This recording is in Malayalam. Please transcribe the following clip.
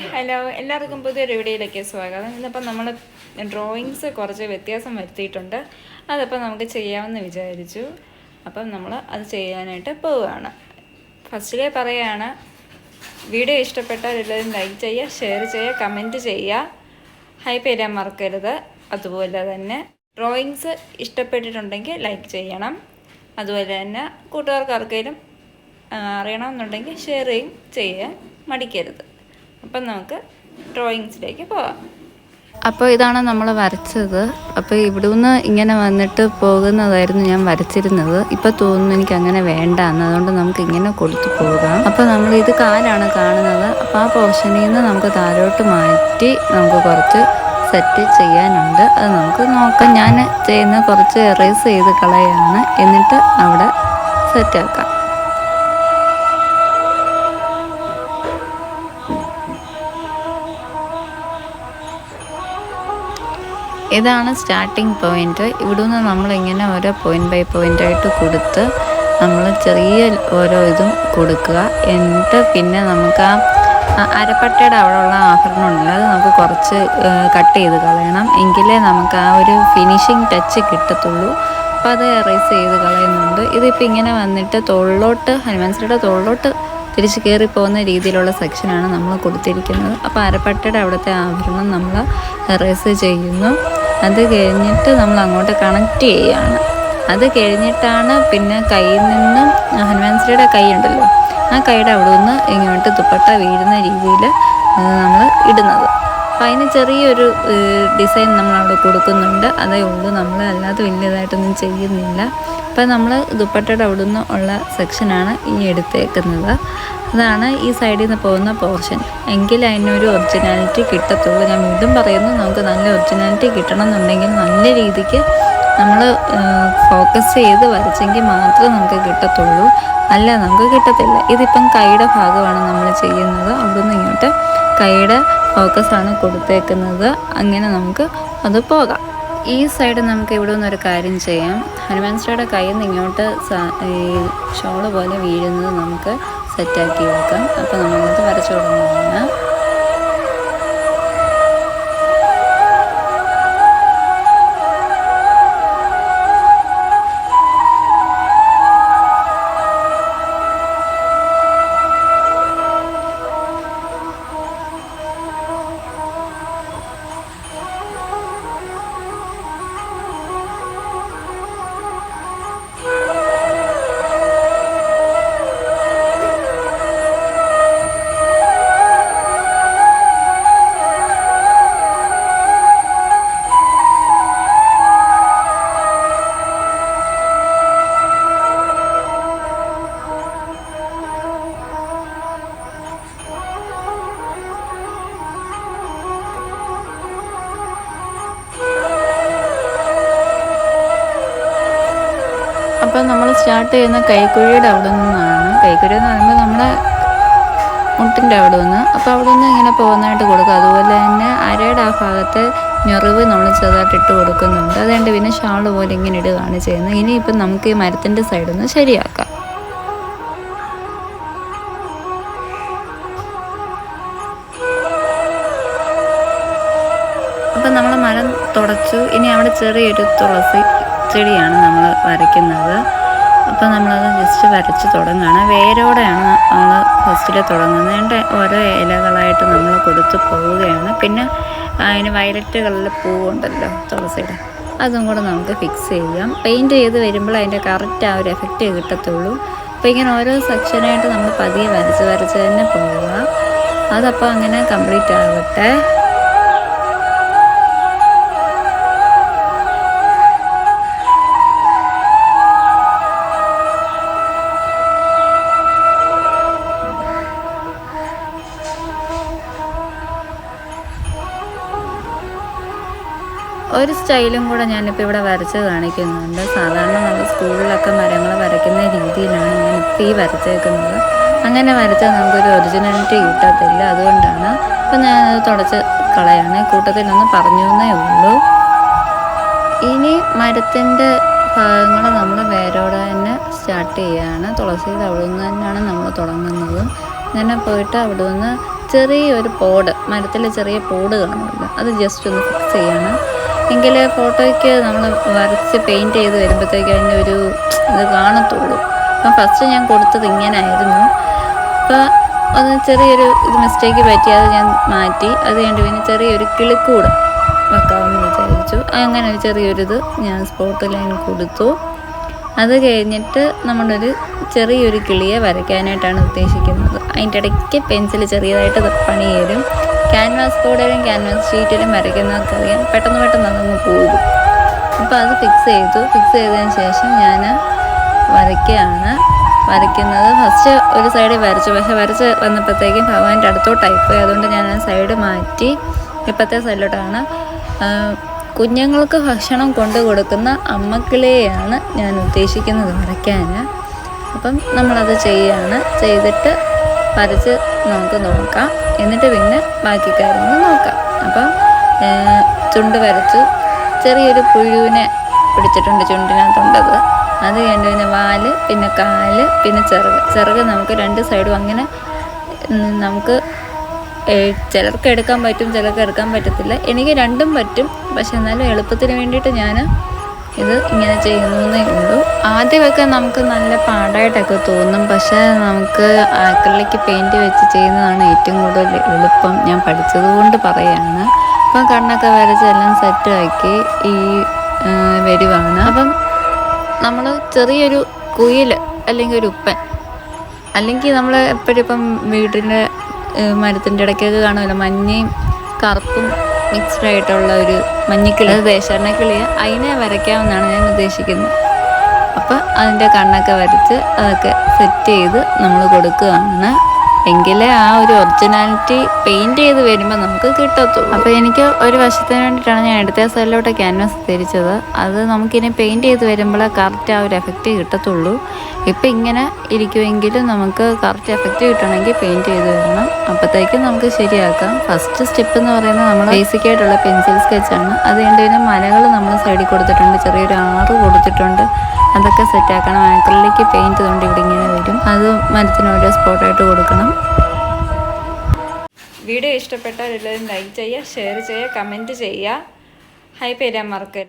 ഹലോ, എല്ലാവർക്കും പുതിയൊരു വീഡിയോയിലേക്ക് സ്വാഗതം. ഇന്നിപ്പം നമ്മൾ ഡ്രോയിങ്സ് കുറച്ച് വ്യത്യാസം വരുത്തിയിട്ടുണ്ട്. അതപ്പോൾ നമുക്ക് ചെയ്യാമെന്ന് വിചാരിച്ചു. അപ്പം നമ്മൾ അത് ചെയ്യാനായിട്ട് പോവുകയാണ്. ഫസ്റ്റിലേ പറയുകയാണ്, വീഡിയോ ഇഷ്ടപ്പെട്ടാൽ എല്ലാവരും ലൈക്ക് ചെയ്യുക, ഷെയർ ചെയ്യുക, കമൻറ്റ് ചെയ്യുക, ഹൈപ്പ് ചെയ്യാൻ മറക്കരുത്. അതുപോലെ തന്നെ ഡ്രോയിങ്സ് ഇഷ്ടപ്പെട്ടിട്ടുണ്ടെങ്കിൽ ലൈക്ക് ചെയ്യണം. അതുപോലെ തന്നെ കൂട്ടുകാർക്ക് ആർക്കെങ്കിലും അറിയണമെന്നുണ്ടെങ്കിൽ ഷെയർ ചെയ്യാൻ മടിക്കരുത്. അപ്പം നമുക്ക് ഡ്രോയിങ്സിലേക്ക് പോകാം. അപ്പോൾ ഇതാണ് നമ്മൾ വരച്ചത്. അപ്പോൾ ഇവിടുന്ന് ഇങ്ങനെ വന്നിട്ട് പോകുന്നതായിരുന്നു ഞാൻ വരച്ചിരുന്നത്. ഇപ്പോൾ തോന്നുന്നു എനിക്ക് അങ്ങനെ വേണ്ടാന്ന്, അതുകൊണ്ട് നമുക്ക് ഇങ്ങനെ കൊടുത്തു പോകാം. അപ്പോൾ നമ്മൾ ഇത് കാലാണ് കാണുന്നത്. അപ്പോൾ ആ പോർഷനിൽ നിന്ന് നമുക്ക് താഴോട്ട് മാറ്റി നമുക്ക് കുറച്ച് സെറ്റ് ചെയ്യാനുണ്ട്. അത് നമുക്ക് നോക്കാം. ഞാൻ ചെയ്യുന്ന കുറച്ച് എറേസ് ചെയ്ത് കളയാണ്, എന്നിട്ട് അവിടെ സെറ്റാക്കാം. ഇതാണ് സ്റ്റാർട്ടിങ് പോയിൻ്റ്. ഇവിടുന്ന് നമ്മളിങ്ങനെ ഓരോ പോയിൻ്റ് ബൈ പോയിൻ്റായിട്ട് കൊടുത്ത് നമ്മൾ ചെറിയ ഓരോ ഇതും കൊടുക്കുക. എന്നിട്ട് പിന്നെ നമുക്ക് ആ അരപ്പട്ടയുടെ അവിടെയുള്ള ആഭരണം ഉണ്ടല്ലോ, അത് നമുക്ക് കുറച്ച് കട്ട് ചെയ്ത് കളയണം. എങ്കിലേ നമുക്ക് ആ ഒരു ഫിനിഷിങ് ടച്ച് കിട്ടത്തുള്ളൂ. അപ്പോൾ അത് എറേസ് ചെയ്ത് കളയുന്നുണ്ട്. ഇതിപ്പോൾ ഇങ്ങനെ വന്നിട്ട് തോളിലോട്ട്, ഹനുമാൻസിയുടെ തോളിലോട്ട് തിരിച്ച് കയറി പോകുന്ന രീതിയിലുള്ള സെക്ഷനാണ് നമ്മൾ കൊടുത്തിരിക്കുന്നത്. അപ്പോൾ അരപ്പട്ടയുടെ അവിടുത്തെ ആഭരണം നമ്മൾ എറേസ് ചെയ്യുന്നു. അത് കഴിഞ്ഞിട്ട് നമ്മൾ അങ്ങോട്ട് കണക്റ്റ് ചെയ്യുകയാണ്. അത് കഴിഞ്ഞിട്ടാണ് പിന്നെ കയ്യിൽ നിന്നും ഹനുമാൻസിയുടെ കൈ ഉണ്ടല്ലോ, ആ കൈയുടെ അവിടെ നിന്ന് ഇങ്ങോട്ട് ദുപ്പട്ട വീഴുന്ന രീതിയിൽ നമ്മൾ ഇടുന്നത്. അപ്പം അതിന് ചെറിയൊരു ഡിസൈൻ നമ്മളവിടെ കൊടുക്കുന്നുണ്ട്. അതേ ഉള്ളൂ, നമ്മൾ അല്ലാതെ വലിയതായിട്ടൊന്നും ചെയ്യുന്നില്ല. അപ്പം നമ്മൾ ദുപ്പട്ടയുടെ അവിടെ നിന്ന് ഉള്ള സെക്ഷനാണ് ഈ എടുത്തേക്കുന്നത്. അതാണ് ഈ സൈഡിൽ നിന്ന് പോകുന്ന പോർഷൻ. എങ്കിൽ അതിനൊരു ഒറിജിനാലിറ്റി കിട്ടത്തുള്ളൂ. ഞാൻ വീണ്ടും പറയുന്നു, നമുക്ക് നല്ല ഒറിജിനാലിറ്റി കിട്ടണം എന്നുണ്ടെങ്കിൽ നല്ല രീതിക്ക് നമ്മൾ ഫോക്കസ് ചെയ്ത് വരച്ചെങ്കിൽ മാത്രമേ നമുക്ക് കിട്ടത്തുള്ളൂ, അല്ല നമുക്ക് കിട്ടത്തില്ല. ഇതിപ്പം കൈയുടെ ഭാഗമാണ് നമ്മൾ ചെയ്യുന്നത്. അവിടെ നിന്ന് ഇങ്ങോട്ട് കൈയുടെ ഫോക്കസാണ് കൊടുത്തേക്കുന്നത്. അങ്ങനെ നമുക്ക് അത് പോകാം. ഈ സൈഡ് നമുക്ക് ഇവിടെ നിന്നൊരു കാര്യം ചെയ്യാം. ഹനുമാൻസിയുടെ കയ്യിൽ നിന്ന് ഇങ്ങോട്ട് ഈ ഷോള് പോലെ വീഴുന്നത് നമുക്ക് സെറ്റാക്കി വെക്കാം. അപ്പോൾ നമ്മളത് വരച്ചു തുടങ്ങുകയാണ്. അപ്പോൾ നമ്മൾ സ്റ്റാർട്ട് ചെയ്യുന്ന കൈക്കുഴിയുടെ അവിടെ നിന്നാണ്. കൈക്കുഴി എന്ന് പറയുമ്പോൾ നമ്മുടെ മുട്ടിൻ്റെ അവിടെ നിന്ന്. അപ്പോൾ അവിടെ നിന്ന് ഇങ്ങനെ പോകുന്നതായിട്ട് കൊടുക്കുക. അതുപോലെ തന്നെ അരയുടെ ആ ഭാഗത്തെ ഞെറിവ് നമ്മൾ ചെറുതായിട്ട് ഇട്ട് കൊടുക്കുന്നുണ്ട്. അതുകൊണ്ട് പിന്നെ ഷാള് പോലെ ഇങ്ങനെ ഇടുകയാണ് ചെയ്യുന്നത്. ഇനിയിപ്പം നമുക്ക് ഈ മരത്തിൻ്റെ സൈഡിൽ നിന്ന് ശരിയാക്കാം. അപ്പം നമ്മൾ മരം തുടച്ചു. ഇനി അവിടെ ചെറിയൊരു തുളസി ചെടിയാണ് നമ്മൾ വരയ്ക്കുന്നത്. അപ്പോൾ നമ്മളത് ജസ്റ്റ് വരച്ച് തുടങ്ങുകയാണ്. വേരോടെയാണ് നമ്മൾ ഫസ്റ്റിൽ തുടങ്ങുന്നത്. അതിൻ്റെ ഓരോ ഇലകളായിട്ട് നമ്മൾ കൊടുത്ത് പോവുകയാണ്. പിന്നെ അതിന് വയലറ്റ് കളറിൽ പൂവുണ്ടല്ലോ തുളസിയുടെ, അതും കൂടെ നമുക്ക് ഫിക്സ് ചെയ്യാം. പെയിൻറ്റ് ചെയ്ത് വരുമ്പോൾ അതിൻ്റെ കറക്റ്റ് ആ ഒരു എഫക്റ്റ് കിട്ടത്തുള്ളൂ. അപ്പോൾ ഇങ്ങനെ ഓരോ സെക്ഷനായിട്ട് നമ്മൾ പതിയെ വരച്ച് തന്നെ പോവുക. അതപ്പോൾ അങ്ങനെ കംപ്ലീറ്റ് ആവട്ടെ. ഒരു സ്റ്റൈലും കൂടെ ഞാനിപ്പോൾ ഇവിടെ വരച്ച് കാണിക്കുന്നുണ്ട്. സാധാരണ നമ്മൾ സ്കൂളിലൊക്കെ മരങ്ങൾ വരയ്ക്കുന്ന രീതിയിലാണ് ഞാനിപ്പോൾ ഈ വരച്ചേക്കുന്നത്. അങ്ങനെ വരച്ചാൽ നമുക്കൊരു ഒറിജിനാലിറ്റി കിട്ടത്തില്ല. അതുകൊണ്ടാണ് അപ്പം ഞാനത് തുടച്ച് കളയാണ്. കൂട്ടത്തിലൊന്ന് പറഞ്ഞു എന്നേ ഉള്ളൂ. ഇനി മരത്തിൻ്റെ ഭാഗങ്ങൾ നമ്മൾ വേരോടെ തന്നെ സ്റ്റാർട്ട് ചെയ്യുകയാണ്. തുളസിയുടെ അവിടെ നിന്ന് തന്നെയാണ് നമ്മൾ തുടങ്ങുന്നത്. അങ്ങനെ പോയിട്ട് അവിടെ നിന്ന് ചെറിയൊരു പോഡ്, മരത്തിലെ ചെറിയ പോഡ് കാണുമല്ലോ, അത് ജസ്റ്റ് ഒന്ന് ഫിക്സ് ചെയ്യണം. എങ്കിൽ ഫോട്ടോയ്ക്ക് നമ്മൾ വരച്ച് പെയിൻറ്റ് ചെയ്ത് വരുമ്പോഴത്തേക്ക് അതിൻ്റെ ഒരു ഇത് കാണത്തുള്ളൂ. അപ്പം ഫസ്റ്റ് ഞാൻ കൊടുത്തത് ഇങ്ങനെ ആയിരുന്നു. അപ്പോൾ അത് ചെറിയൊരു ഇത് മിസ്റ്റേക്ക് പറ്റി, അത് ഞാൻ മാറ്റി. അത് കഴിഞ്ഞിട്ട് പിന്നെ ചെറിയൊരു കിളിക്കൂട് വെക്കാമെന്ന് വിചാരിച്ചു. അങ്ങനെ ഒരു ചെറിയൊരിത് ഞാൻ സ്പോട്ട് ലൈൻ കൊടുത്തു. അത് കഴിഞ്ഞിട്ട് നമ്മളൊരു ചെറിയൊരു കിളിയെ വരയ്ക്കാനായിട്ടാണ് ഉദ്ദേശിക്കുന്നത്. അതിൻ്റെ ഇടയ്ക്ക് പെൻസിൽ ചെറിയതായിട്ട് പണി തരും. ക്യാൻവാസ് ബോർഡിലും ക്യാൻവാസ് ഷീറ്റിലും വരയ്ക്കുന്നവർക്കറിയാം പെട്ടെന്ന് അതങ്ങ് പോകും. അപ്പോൾ അത് ഫിക്സ് ചെയ്തതിന് ശേഷം ഞാൻ വരയ്ക്കുന്നത് ഫസ്റ്റ് ഒരു സൈഡിൽ വരച്ചു. പക്ഷെ വരച്ച് വന്നപ്പോഴത്തേക്കും ഭഗവാന്റെ അടുത്തോട്ടായിപ്പോയി. അതുകൊണ്ട് ഞാൻ ആ സൈഡ് മാറ്റി ഇപ്പോഴത്തെ സൈഡിലോട്ടാണ്. കുഞ്ഞുങ്ങൾക്ക് ഭക്ഷണം കൊണ്ടു കൊടുക്കുന്ന അമ്മക്കിളിയെയാണ് ഞാൻ ഉദ്ദേശിക്കുന്നത് വരയ്ക്കാൻ. അപ്പം നമ്മളത് ചെയ്തിട്ട് വരച്ച് നമുക്ക് നോക്കാം. എന്നിട്ട് പിന്നെ ബാക്കി കാര്യങ്ങൾ നോക്കാം. അപ്പം ചുണ്ട് വരച്ചു. ചെറിയൊരു പുഴുവിനെ പിടിച്ചിട്ടുണ്ട് ചുണ്ടിനകത്തുണ്ടത്. അത് കഴിഞ്ഞ് പിന്നെ വാല്, പിന്നെ കാല്, പിന്നെ ചിറക് നമുക്ക് രണ്ട് സൈഡും അങ്ങനെ നമുക്ക് ചിലർക്ക് എടുക്കാൻ പറ്റും, ചിലർക്ക് എടുക്കാൻ പറ്റത്തില്ല. എനിക്ക് രണ്ടും പറ്റും. പക്ഷെ എന്നാലും എളുപ്പത്തിന് വേണ്ടിയിട്ട് ഞാൻ ഇത് ഇങ്ങനെ ചെയ്യുന്നേ ഉള്ളൂ. ആദ്യമൊക്കെ നമുക്ക് നല്ല പാടായിട്ടൊക്കെ തോന്നും. പക്ഷേ നമുക്ക് ആക്രിലിക് പെയിൻറ്റ് വെച്ച് ചെയ്യുന്നതാണ് ഏറ്റവും കൂടുതൽ എളുപ്പം. ഞാൻ പഠിച്ചതുകൊണ്ട് പറയുകയാണ്. അപ്പം കണ്ണൊക്കെ വരച്ച് എല്ലാം സെറ്റാക്കി വരുവാണ്. അപ്പം നമ്മൾ ചെറിയൊരു കുയിൽ അല്ലെങ്കിൽ ഒരു ഉപ്പൻ, അല്ലെങ്കിൽ നമ്മൾ എപ്പോഴും ഇപ്പം വീട്ടിൻ്റെ മരത്തിൻ്റെ ഇടയ്ക്കൊക്കെ കാണുമല്ലോ മഞ്ഞയും കറുപ്പും മിക്സ്ഡ് ആയിട്ടുള്ള ഒരു മഞ്ഞക്കിളി, അത് ദേശാടനക്കിളിയെ, അതിനെ വരയ്ക്കാമെന്നാണ് ഞാൻ ഉദ്ദേശിക്കുന്നത്. അപ്പം അതിൻ്റെ കണ്ണൊക്കെ വരച്ച് അതൊക്കെ സെറ്റ് ചെയ്ത് നമ്മൾ കൊടുക്കുകയാണ്. എങ്കിലേ ആ ഒരു ഒറിജിനാലിറ്റി പെയിൻറ്റ് ചെയ്ത് വരുമ്പോൾ നമുക്ക് കിട്ടത്തുള്ളൂ. അപ്പോൾ എനിക്ക് ഒരു വശത്തിന് വേണ്ടിയിട്ടാണ് ഞാൻ എടുത്ത സൈഡിലോട്ട് ക്യാൻവാസ് തിരിച്ചത്. അത് നമുക്കിനി പെയിൻറ്റ് ചെയ്ത് വരുമ്പോൾ കറക്റ്റ് ആ ഒരു എഫക്റ്റ് കിട്ടത്തുള്ളൂ. ഇപ്പം ഇങ്ങനെ ഇരിക്കുമെങ്കിലും നമുക്ക് കറക്റ്റ് എഫക്റ്റ് കിട്ടണമെങ്കിൽ പെയിൻറ്റ് ചെയ്ത് വരണം. അപ്പോഴത്തേക്കും നമുക്ക് ശരിയാക്കാം. ഫസ്റ്റ് സ്റ്റെപ്പ് എന്ന് പറയുന്നത് നമ്മൾ ബേസിക് ആയിട്ടുള്ള പെൻസിൽ സ്കെച്ചാണ്. അത് കഴിഞ്ഞ് മലകൾ നമ്മൾ സൈഡിൽ കൊടുത്തിട്ടുണ്ട്, ചെറിയൊരു ആറ് കൊടുത്തിട്ടുണ്ട്. അതൊക്കെ സെറ്റാക്കണം. ആക്രിലിക് പെയിൻറ്റ് കൊണ്ട് ഇവിടെ ഇങ്ങനെ വരും. അത് മരത്തിന് ഓരോ സ്പോട്ടായിട്ട് കൊടുക്കണം. വീഡിയോ ഇഷ്ടപ്പെട്ടാൽ എല്ലാവരും ലൈക്ക് ചെയ്യുക, ഷെയർ ചെയ്യുക, കമൻറ്റ് ചെയ്യുക. ഹൈപ്പ് തരാൻ മറക്കരുത്.